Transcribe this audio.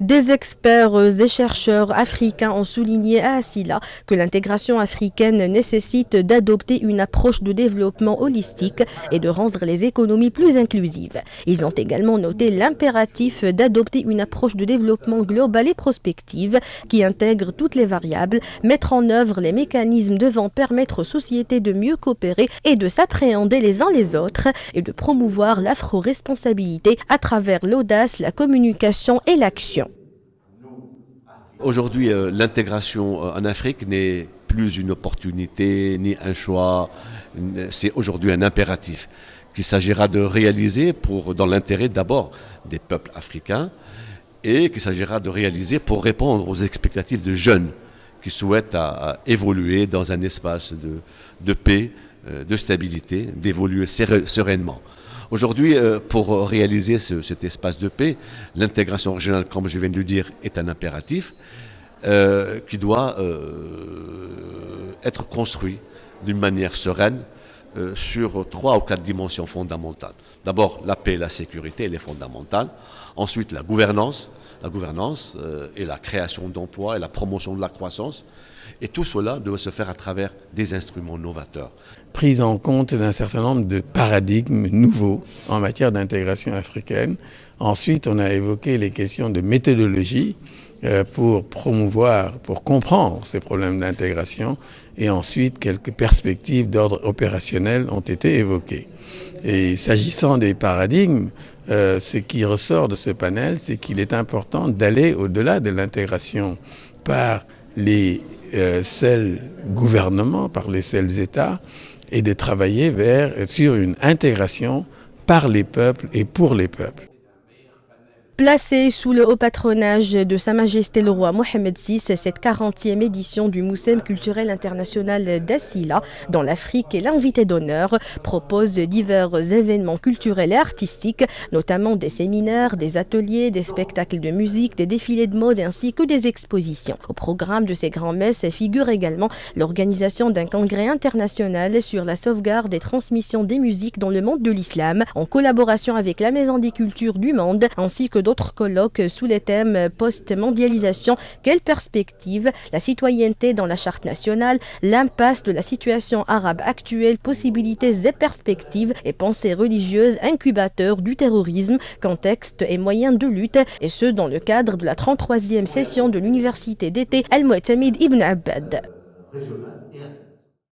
Des experts et chercheurs africains ont souligné à Asila que l'intégration africaine nécessite d'adopter une approche de développement holistique et de rendre les économies plus inclusives. Ils ont également noté l'impératif d'adopter une approche de développement globale et prospective qui intègre toutes les variables, mettre en œuvre les mécanismes devant permettre aux sociétés de mieux coopérer et de s'appréhender les uns les autres et de promouvoir l'afro-responsabilité à travers l'audace, la communication et l'action. Aujourd'hui, l'intégration en Afrique n'est plus une opportunité ni un choix, c'est aujourd'hui un impératif qu'il s'agira de réaliser dans l'intérêt d'abord des peuples africains et qu'il s'agira de réaliser pour répondre aux expectatives de jeunes qui souhaitent évoluer dans un espace de paix, de stabilité, d'évoluer sereinement. Aujourd'hui, pour réaliser cet espace de paix, l'intégration régionale, comme je viens de le dire, est un impératif qui doit être construit d'une manière sereine sur 3 ou 4 dimensions fondamentales. D'abord, la paix et la sécurité, elle est fondamentale. Ensuite, la gouvernance et la création d'emplois et la promotion de la croissance. Et tout cela doit se faire à travers des instruments novateurs. Prise en compte d'un certain nombre de paradigmes nouveaux en matière d'intégration africaine. Ensuite, on a évoqué les questions de méthodologie pour promouvoir, pour comprendre ces problèmes d'intégration. Et ensuite, quelques perspectives d'ordre opérationnel ont été évoquées. Et s'agissant des paradigmes, ce qui ressort de ce panel, c'est qu'il est important d'aller au-delà de l'intégration par les seuls gouvernements, par les seuls États, et de travailler sur une intégration par les peuples et pour les peuples. Placée sous le haut patronage de Sa Majesté le roi Mohamed VI, cette 40e édition du Moussem culturel international d'Asila dans l'Afrique et l'invité d'honneur propose divers événements culturels et artistiques, notamment des séminaires, des ateliers, des spectacles de musique, des défilés de mode ainsi que des expositions. Au programme de ces grands-messes figure également l'organisation d'un congrès international sur la sauvegarde et transmission des musiques dans le monde de l'islam, en collaboration avec la Maison des Cultures du Monde ainsi que d'autres colloques sous les thèmes post-mondialisation, quelle perspective, la citoyenneté dans la charte nationale, l'impasse de la situation arabe actuelle, possibilités et perspectives et pensées religieuses, incubateurs du terrorisme, contexte et moyens de lutte, et ce dans le cadre de la 33e session de l'université d'été Al-Mu'tamid Ibn Abbad.